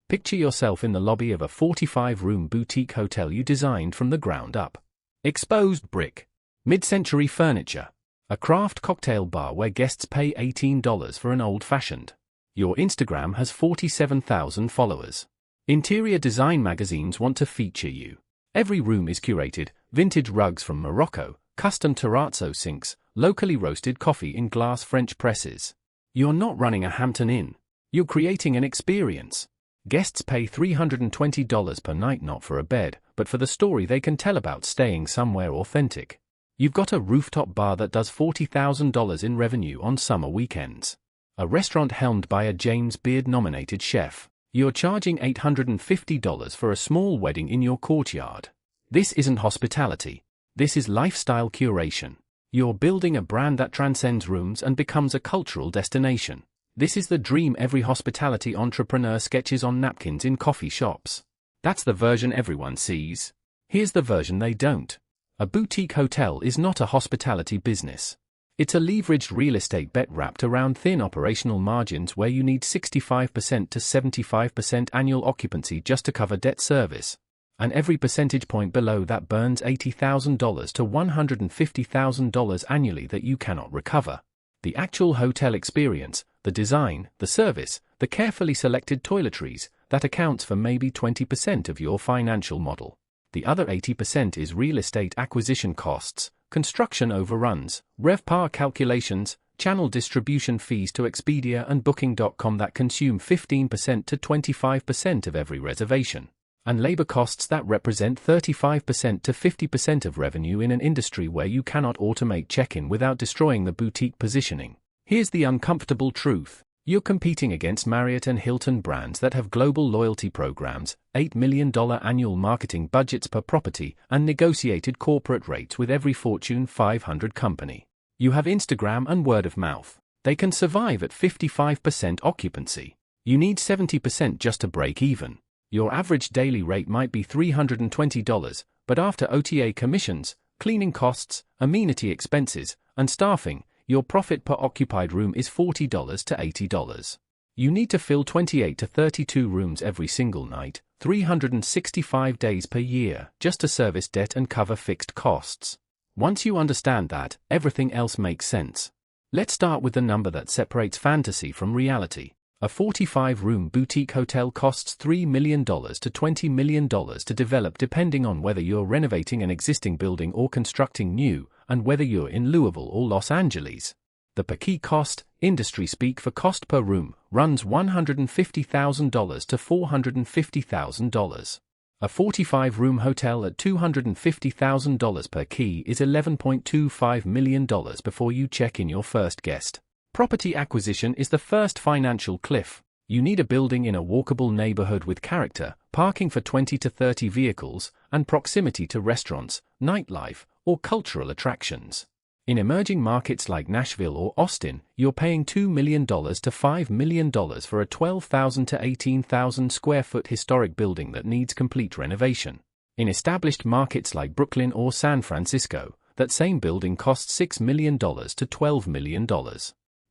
Picture yourself in the lobby of a 45-room boutique hotel you designed from the ground up. Exposed brick, mid-century furniture, a craft cocktail bar where guests pay $18 for an old-fashioned. Your Instagram has 47,000 followers. Interior design magazines want to feature you. Every room is curated, vintage rugs from Morocco, custom terrazzo sinks, locally roasted coffee in glass French presses. You're not running a Hampton Inn. You're creating an experience. Guests pay $320 per night not for a bed, but for the story they can tell about staying somewhere authentic. You've got a rooftop bar that does $40,000 in revenue on summer weekends. A restaurant helmed by a James Beard-nominated chef. You're charging $850 for a small wedding in your courtyard. This isn't hospitality. This is lifestyle curation. You're building a brand that transcends rooms and becomes a cultural destination. This is the dream every hospitality entrepreneur sketches on napkins in coffee shops. That's the version everyone sees. Here's the version they don't. A boutique hotel is not a hospitality business. It's a leveraged real estate bet wrapped around thin operational margins where you need 65% to 75% annual occupancy just to cover debt service. And every percentage point below that burns $80,000 to $150,000 annually that you cannot recover. The actual hotel experience, the design, the service, the carefully selected toiletries, that accounts for maybe 20% of your financial model. The other 80% is real estate acquisition costs, construction overruns, RevPAR calculations, channel distribution fees to Expedia and Booking.com that consume 15% to 25% of every reservation, and labor costs that represent 35% to 50% of revenue in an industry where you cannot automate check-in without destroying the boutique positioning. Here's the uncomfortable truth. You're competing against Marriott and Hilton brands that have global loyalty programs, $8 million annual marketing budgets per property, and negotiated corporate rates with every Fortune 500 company. You have Instagram and word of mouth. They can survive at 55% occupancy. You need 70% just to break even. Your average daily rate might be $320, but after OTA commissions, cleaning costs, amenity expenses, and staffing, your profit per occupied room is $40 to $80. You need to fill 28 to 32 rooms every single night, 365 days per year, just to service debt and cover fixed costs. Once you understand that, everything else makes sense. Let's start with the number that separates fantasy from reality. A 45-room boutique hotel costs $3 million to $20 million to develop depending on whether you're renovating an existing building or constructing new, and whether you're in Louisville or Los Angeles. The per key cost, industry speak for cost per room, runs $150,000 to $450,000. A 45-room hotel at $250,000 per key is $11.25 million before you check in your first guest. Property acquisition is the first financial cliff. You need a building in a walkable neighborhood with character, parking for 20 to 30 vehicles, and proximity to restaurants, nightlife, or cultural attractions. In emerging markets like Nashville or Austin, you're paying $2 million to $5 million for a 12,000 to 18,000 square foot historic building that needs complete renovation. In established markets like Brooklyn or San Francisco, that same building costs $6 million to $12 million.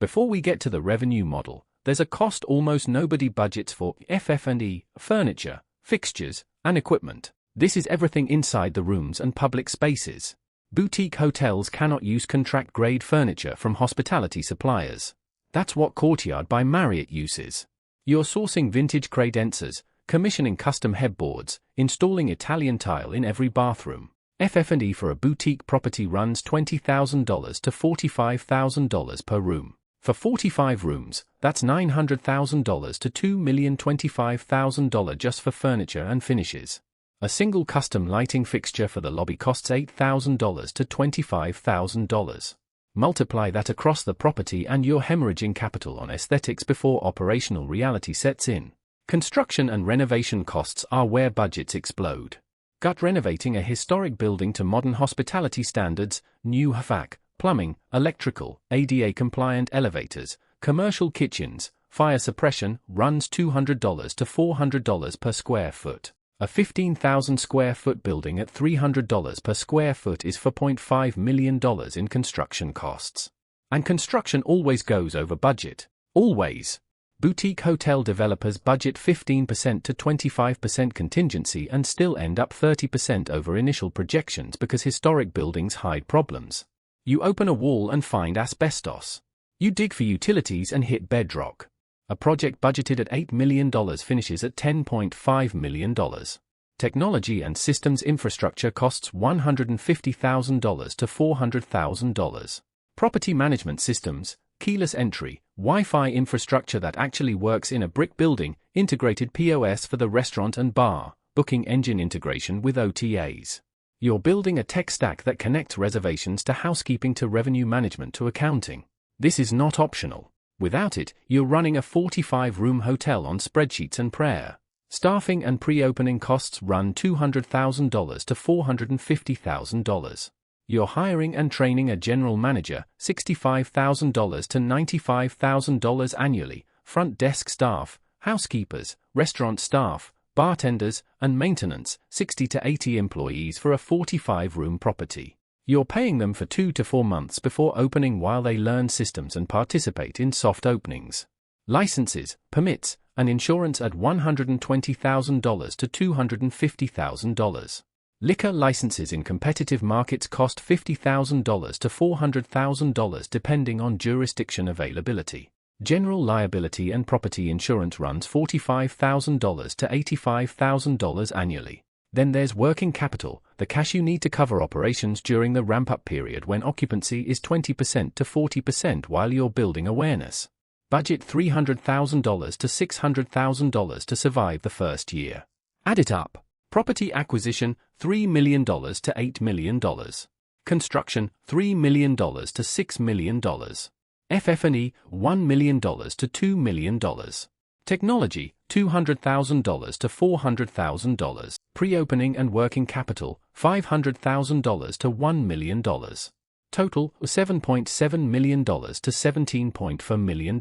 Before we get to the revenue model, there's a cost almost nobody budgets for: FF&E, furniture, fixtures, and equipment. This is everything inside the rooms and public spaces. Boutique hotels cannot use contract-grade furniture from hospitality suppliers. That's what Courtyard by Marriott uses. You're sourcing vintage credenzas, commissioning custom headboards, installing Italian tile in every bathroom. FF&E for a boutique property runs $20,000 to $45,000 per room. For 45 rooms, that's $900,000 to $2,025,000 just for furniture and finishes. A single custom lighting fixture for the lobby costs $8,000 to $25,000. Multiply that across the property and you're hemorrhaging capital on aesthetics before operational reality sets in. Construction and renovation costs are where budgets explode. Gut renovating a historic building to modern hospitality standards, new HVAC, plumbing, electrical, ADA-compliant elevators, commercial kitchens, fire suppression, runs $200 to $400 per square foot. A 15,000 square foot building at $300 per square foot is $4.5 million in construction costs. And construction always goes over budget. Always. Boutique hotel developers budget 15% to 25% contingency and still end up 30% over initial projections because historic buildings hide problems. You open a wall and find asbestos. You dig for utilities and hit bedrock. A project budgeted at $8 million finishes at $10.5 million. Technology and systems infrastructure costs $150,000 to $400,000. Property management systems, keyless entry, Wi-Fi infrastructure that actually works in a brick building, integrated POS for the restaurant and bar, booking engine integration with OTAs. You're building a tech stack that connects reservations to housekeeping to revenue management to accounting. This is not optional. Without it, you're running a 45-room hotel on spreadsheets and prayer. Staffing and pre-opening costs run $200,000 to $450,000. You're hiring and training a general manager, $65,000 to $95,000 annually, front desk staff, housekeepers, restaurant staff, bartenders, and maintenance, 60 to 80 employees for a 45-room property. You're paying them for 2 to 4 months before opening while they learn systems and participate in soft openings. Licenses, permits, and insurance at $120,000 to $250,000. Liquor licenses in competitive markets cost $50,000 to $400,000 depending on jurisdiction availability. General liability and property insurance runs $45,000 to $85,000 annually. Then there's working capital, the cash you need to cover operations during the ramp-up period when occupancy is 20% to 40% while you're building awareness. Budget $300,000 to $600,000 to survive the first year. Add it up. Property acquisition, $3 million to $8 million. Construction, $3 million to $6 million. FF&E, $1 million to $2 million. Technology, $200,000 to $400,000. Pre-opening and working capital, $500,000 to $1 million. Total, $7.7 million to $17.4 million.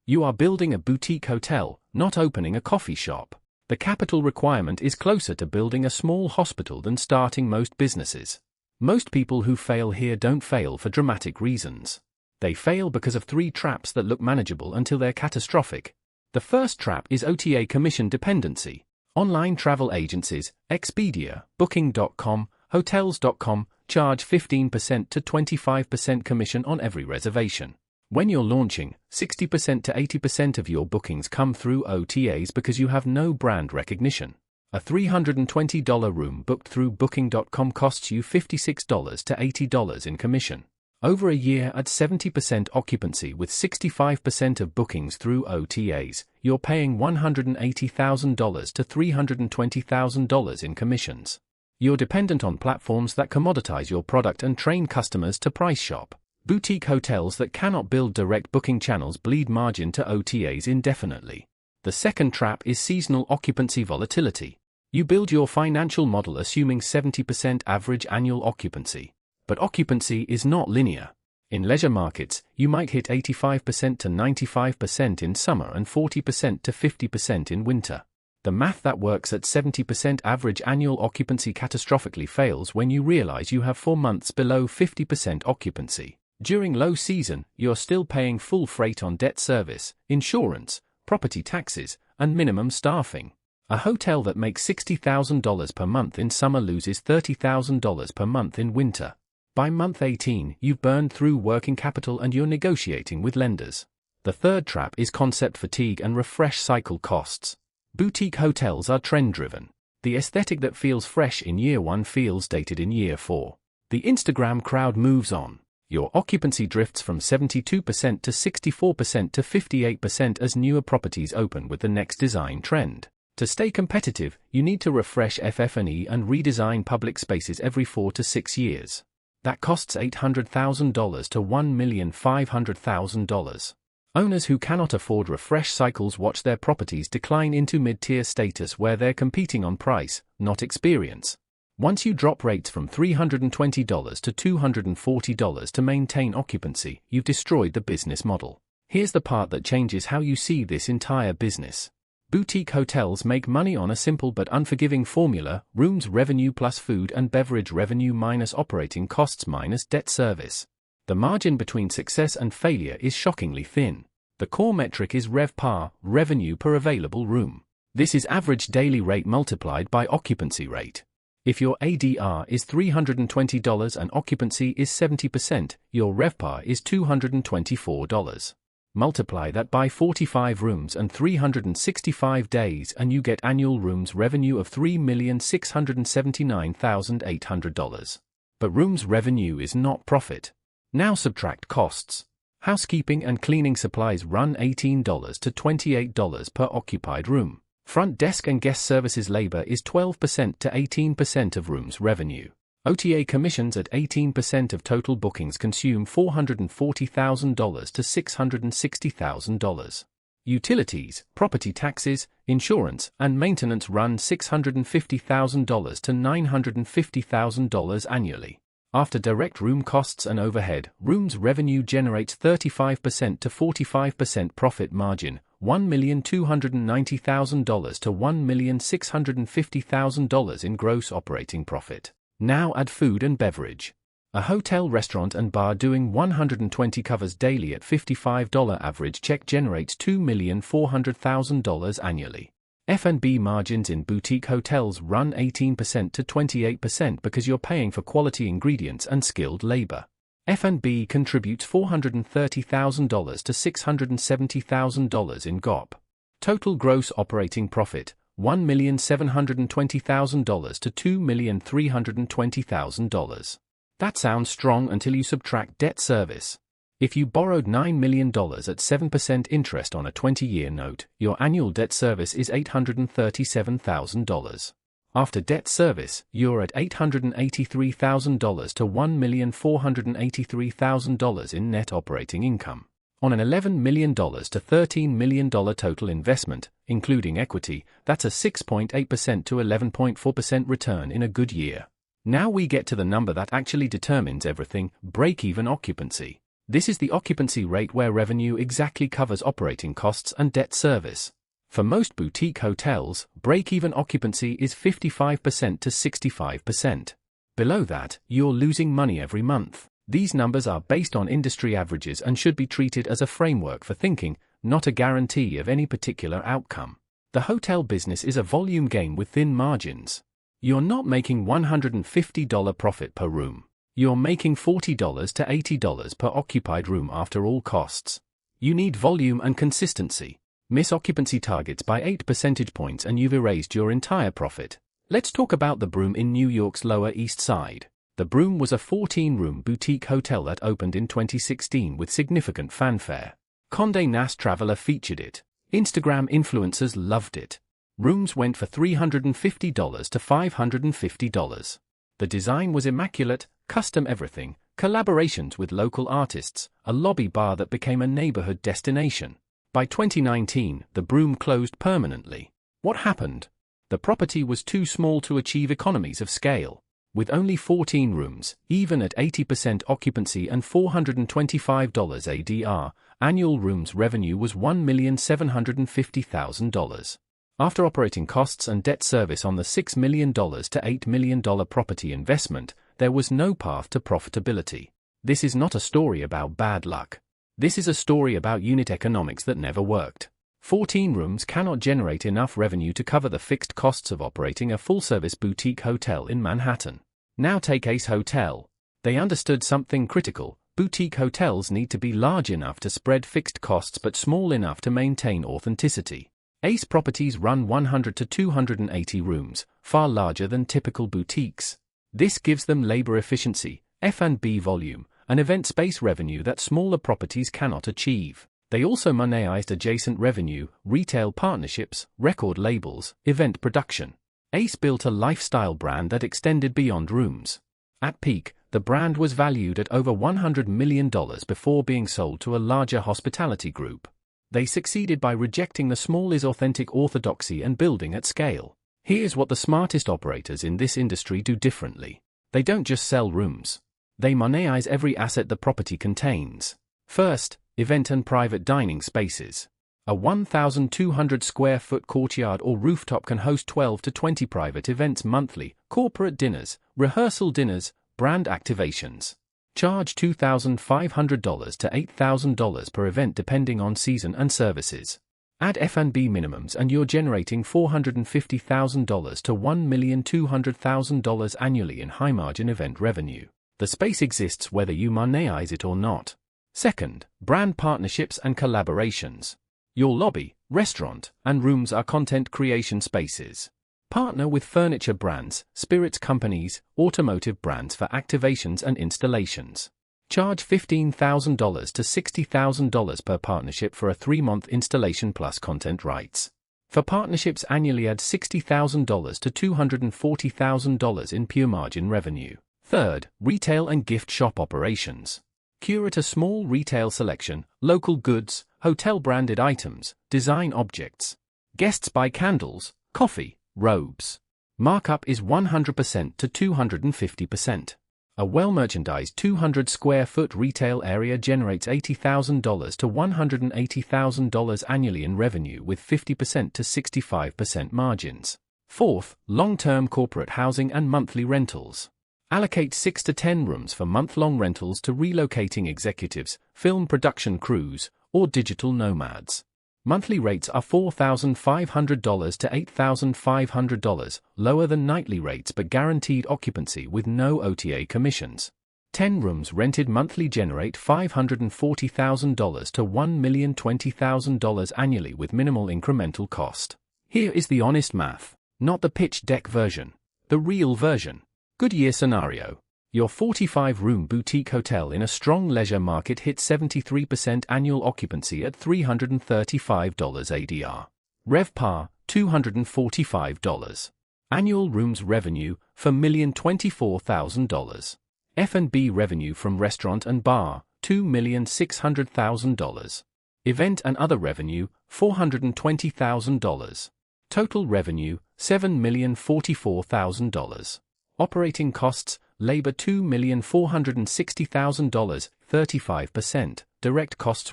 You are building a boutique hotel, not opening a coffee shop. The capital requirement is closer to building a small hospital than starting most businesses. Most people who fail here don't fail for dramatic reasons. They fail because of 3 traps that look manageable until they're catastrophic. The first trap is OTA commission dependency. Online travel agencies, Expedia, Booking.com, Hotels.com, charge 15% to 25% commission on every reservation. When you're launching, 60% to 80% of your bookings come through OTAs because you have no brand recognition. A $320 room booked through Booking.com costs you $56 to $80 in commission. Over a year at 70% occupancy with 65% of bookings through OTAs, you're paying $180,000 to $320,000 in commissions. You're dependent on platforms that commoditize your product and train customers to price shop. Boutique hotels that cannot build direct booking channels bleed margin to OTAs indefinitely. The second trap is seasonal occupancy volatility. You build your financial model assuming 70% average annual occupancy. But occupancy is not linear. In leisure markets, you might hit 85% to 95% in summer and 40% to 50% in winter. The math that works at 70% average annual occupancy catastrophically fails when you realize you have 4 months below 50% occupancy. During low season, you're still paying full freight on debt service, insurance, property taxes, and minimum staffing. A hotel that makes $60,000 per month in summer loses $30,000 per month in winter. By month 18, you've burned through working capital and you're negotiating with lenders. The third trap is concept fatigue and refresh cycle costs. Boutique hotels are trend-driven. The aesthetic that feels fresh in year 1 feels dated in year 4. The Instagram crowd moves on. Your occupancy drifts from 72% to 64% to 58% as newer properties open with the next design trend. To stay competitive, you need to refresh FF&E and redesign public spaces every 4 to 6 years. That costs $800,000 to $1,500,000. Owners who cannot afford refresh cycles watch their properties decline into mid-tier status where they're competing on price, not experience. Once you drop rates from $320 to $240 to maintain occupancy, you've destroyed the business model. Here's the part that changes how you see this entire business. Boutique hotels make money on a simple but unforgiving formula: rooms revenue plus food and beverage revenue minus operating costs minus debt service. The margin between success and failure is shockingly thin. The core metric is RevPAR, revenue per available room. This is average daily rate multiplied by occupancy rate. If your ADR is $320 and occupancy is 70%, your RevPAR is $224. Multiply that by 45 rooms and 365 days and you get annual rooms revenue of $3,679,800. But rooms revenue is not profit. Now subtract costs. Housekeeping and cleaning supplies run $18 to $28 per occupied room. Front desk and guest services labor is 12% to 18% of rooms revenue. OTA commissions at 18% of total bookings consume $440,000 to $660,000. Utilities, property taxes, insurance, and maintenance run $650,000 to $950,000 annually. After direct room costs and overhead, rooms revenue generates 35% to 45% profit margin, $1,290,000 to $1,650,000 in gross operating profit. Now add food and beverage. A hotel, restaurant and bar doing 120 covers daily at $55 average check generates $2,400,000 annually. F&B margins in boutique hotels run 18% to 28% because you're paying for quality ingredients and skilled labor. F&B contributes $430,000 to $670,000 in GOP. Total gross operating profit, $1,720,000 to $2,320,000. That sounds strong until you subtract debt service. If you borrowed $9 million at 7% interest on a 20-year note, your annual debt service is $837,000. After debt service, you're at $883,000 to $1,483,000 in net operating income. On an $11 million to $13 million total investment, including equity, that's a 6.8% to 11.4% return in a good year. Now we get to the number that actually determines everything, break-even occupancy. This is the occupancy rate where revenue exactly covers operating costs and debt service. For most boutique hotels, break-even occupancy is 55% to 65%. Below that, you're losing money every month. These numbers are based on industry averages and should be treated as a framework for thinking, not a guarantee of any particular outcome. The hotel business is a volume game with thin margins. You're not making $150 profit per room. You're making $40 to $80 per occupied room after all costs. You need volume and consistency. Miss occupancy targets by 8 percentage points and you've erased your entire profit. Let's talk about The Broom in New York's Lower East Side. The Broom was a 14-room boutique hotel that opened in 2016 with significant fanfare. Condé Nast Traveler featured it. Instagram influencers loved it. Rooms went for $350 to $550. The design was immaculate, custom everything, collaborations with local artists, a lobby bar that became a neighborhood destination. By 2019, The Broom closed permanently. What happened? The property was too small to achieve economies of scale. With only 14 rooms, even at 80% occupancy and $425 ADR, annual rooms revenue was $1,750,000. After operating costs and debt service on the $6 million to $8 million property investment, there was no path to profitability. This is not a story about bad luck. This is a story about unit economics that never worked. 14 rooms cannot generate enough revenue to cover the fixed costs of operating a full-service boutique hotel in Manhattan. Now take Ace Hotel. They understood something critical. Boutique hotels need to be large enough to spread fixed costs but small enough to maintain authenticity. Ace properties run 100 to 280 rooms, far larger than typical boutiques. This gives them labor efficiency, F&B volume, and event space revenue that smaller properties cannot achieve. They also monetized adjacent revenue, retail partnerships, record labels, event production. Ace built a lifestyle brand that extended beyond rooms. At peak, the brand was valued at over $100 million before being sold to a larger hospitality group. They succeeded by rejecting the small is authentic orthodoxy and building at scale. Here's what the smartest operators in this industry do differently. They don't just sell rooms. They monetize every asset the property contains. First, event and private dining spaces. A 1,200 square foot courtyard or rooftop can host 12 to 20 private events monthly, corporate dinners, rehearsal dinners, brand activations. Charge $2,500 to $8,000 per event depending on season and services. Add F&B minimums and you're generating $450,000 to $1,200,000 annually in high-margin event revenue. The space exists whether you monetize it or not. Second, brand partnerships and collaborations. Your lobby, restaurant, and rooms are content creation spaces. Partner with furniture brands, spirits companies, automotive brands for activations and installations. Charge $15,000 to $60,000 per partnership for a 3-month installation plus content rights. For partnerships annually add $60,000 to $240,000 in pure margin revenue. Third, retail and gift shop operations. Curate a small retail selection, local goods, hotel-branded items, design objects. Guests buy candles, coffee, robes. Markup is 100% to 250%. A well-merchandised 200 square foot retail area generates $80,000 to $180,000 annually in revenue with 50% to 65% margins. Fourth, long-term corporate housing and monthly rentals. Allocate 6 to 10 rooms for month-long rentals to relocating executives, film production crews, or digital nomads. Monthly rates are $4,500 to $8,500, lower than nightly rates but guaranteed occupancy with no OTA commissions. 10 rooms rented monthly generate $540,000 to $1,020,000 annually with minimal incremental cost. Here is the honest math, not the pitch deck version, the real version. Good year scenario. Your 45-room boutique hotel in a strong leisure market hit 73% annual occupancy at $335 ADR. RevPAR, $245. Annual rooms revenue, $4,024,000. F&B revenue from restaurant and bar, $2,600,000. Event and other revenue, $420,000. Total revenue, $7,044,000. Operating costs, labor $2,460,000, 35%, direct costs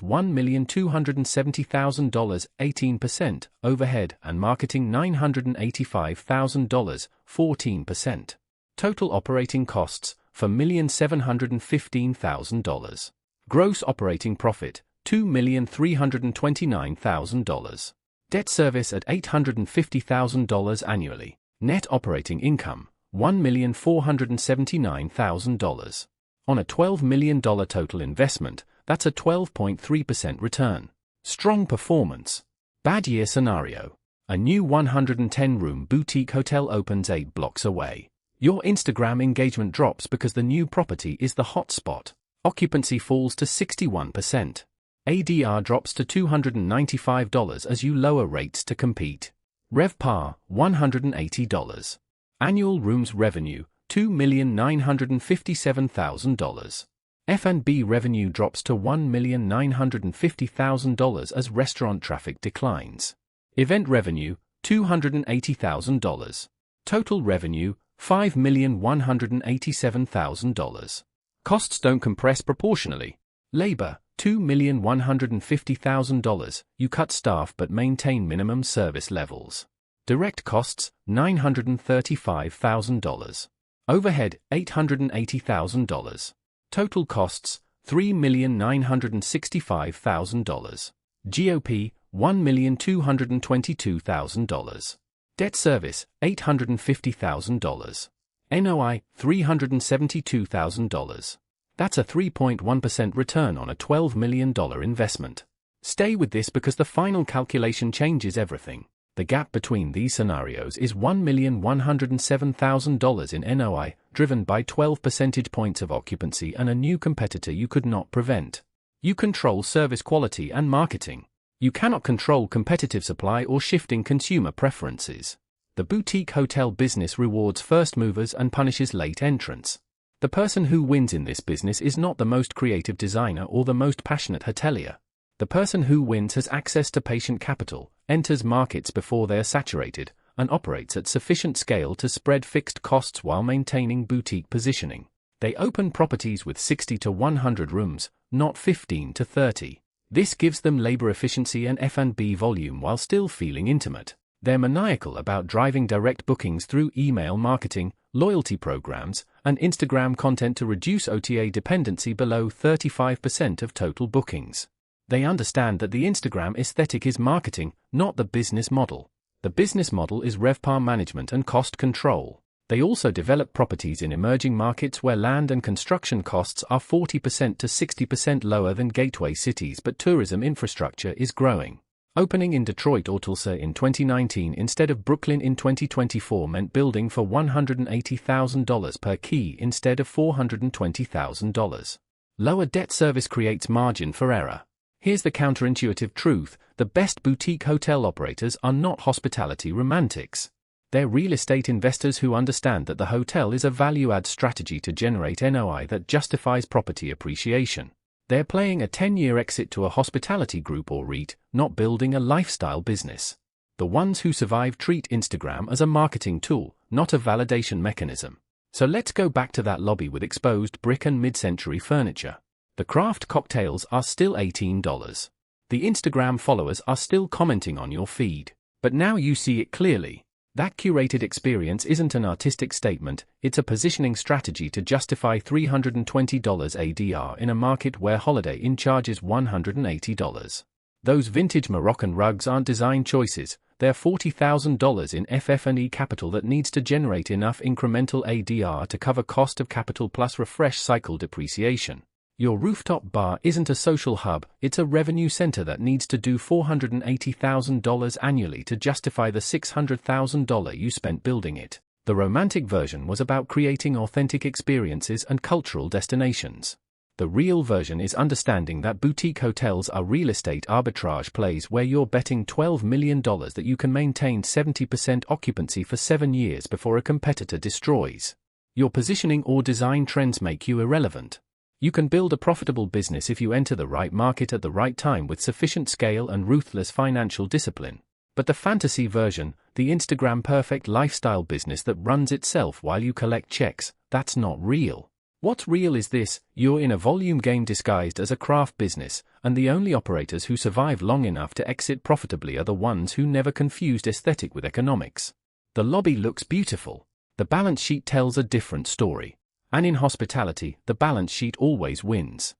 $1,270,000, 18%, overhead and marketing $985,000, 14%. Total operating costs, $4,715,000. Gross operating profit, $2,329,000. Debt service at $850,000 annually. Net operating income, $1,479,000. On a $12 million total investment, that's a 12.3% return. Strong performance. Bad year scenario. A new 110-room boutique hotel opens 8 blocks away. Your Instagram engagement drops because the new property is the hot spot. Occupancy falls to 61%. ADR drops to $295 as you lower rates to compete. RevPAR, $180. Annual rooms revenue, $2,957,000. F&B revenue drops to $1,950,000 as restaurant traffic declines. Event revenue, $280,000. Total revenue, $5,187,000. Costs don't compress proportionally. Labor, $2,150,000. You cut staff but maintain minimum service levels. Direct costs, $935,000. Overhead, $880,000. Total costs, $3,965,000. GOP, $1,222,000. Debt service, $850,000. NOI, $372,000. That's a 3.1% return on a $12 million investment. Stay with this because the final calculation changes everything. The gap between these scenarios is $1,107,000 in NOI, driven by 12 percentage points of occupancy and a new competitor you could not prevent. You control service quality and marketing. You cannot control competitive supply or shifting consumer preferences. The boutique hotel business rewards first movers and punishes late entrants. The person who wins in this business is not the most creative designer or the most passionate hotelier. The person who wins has access to patient capital, enters markets before they are saturated, and operates at sufficient scale to spread fixed costs while maintaining boutique positioning. They open properties with 60 to 100 rooms, not 15 to 30. This gives them labor efficiency and F&B volume while still feeling intimate. They're maniacal about driving direct bookings through email marketing, loyalty programs, and Instagram content to reduce OTA dependency below 35% of total bookings. They understand that the Instagram aesthetic is marketing, not the business model. The business model is RevPAR management and cost control. They also develop properties in emerging markets where land and construction costs are 40% to 60% lower than gateway cities, but tourism infrastructure is growing. Opening in Detroit or Tulsa in 2019 instead of Brooklyn in 2024 meant building for $180,000 per key instead of $420,000. Lower debt service creates margin for error. Here's the counterintuitive truth: the best boutique hotel operators are not hospitality romantics. They're real estate investors who understand that the hotel is a value-add strategy to generate NOI that justifies property appreciation. They're playing a 10-year exit to a hospitality group or REIT, not building a lifestyle business. The ones who survive treat Instagram as a marketing tool, not a validation mechanism. So let's go back to that lobby with exposed brick and mid-century furniture. The craft cocktails are still $18. The Instagram followers are still commenting on your feed. But now you see it clearly. That curated experience isn't an artistic statement, it's a positioning strategy to justify $320 ADR in a market where Holiday Inn charges $180. Those vintage Moroccan rugs aren't design choices, they're $40,000 in FF&E capital that needs to generate enough incremental ADR to cover cost of capital plus refresh cycle depreciation. Your rooftop bar isn't a social hub, it's a revenue center that needs to do $480,000 annually to justify the $600,000 you spent building it. The romantic version was about creating authentic experiences and cultural destinations. The real version is understanding that boutique hotels are real estate arbitrage plays where you're betting $12 million that you can maintain 70% occupancy for 7 years before a competitor destroys. Your positioning or design trends make you irrelevant. You can build a profitable business if you enter the right market at the right time with sufficient scale and ruthless financial discipline. But the fantasy version, the Instagram perfect lifestyle business that runs itself while you collect checks, that's not real. What's real is this: you're in a volume game disguised as a craft business, and the only operators who survive long enough to exit profitably are the ones who never confused aesthetic with economics. The lobby looks beautiful. The balance sheet tells a different story. And in hospitality, the balance sheet always wins.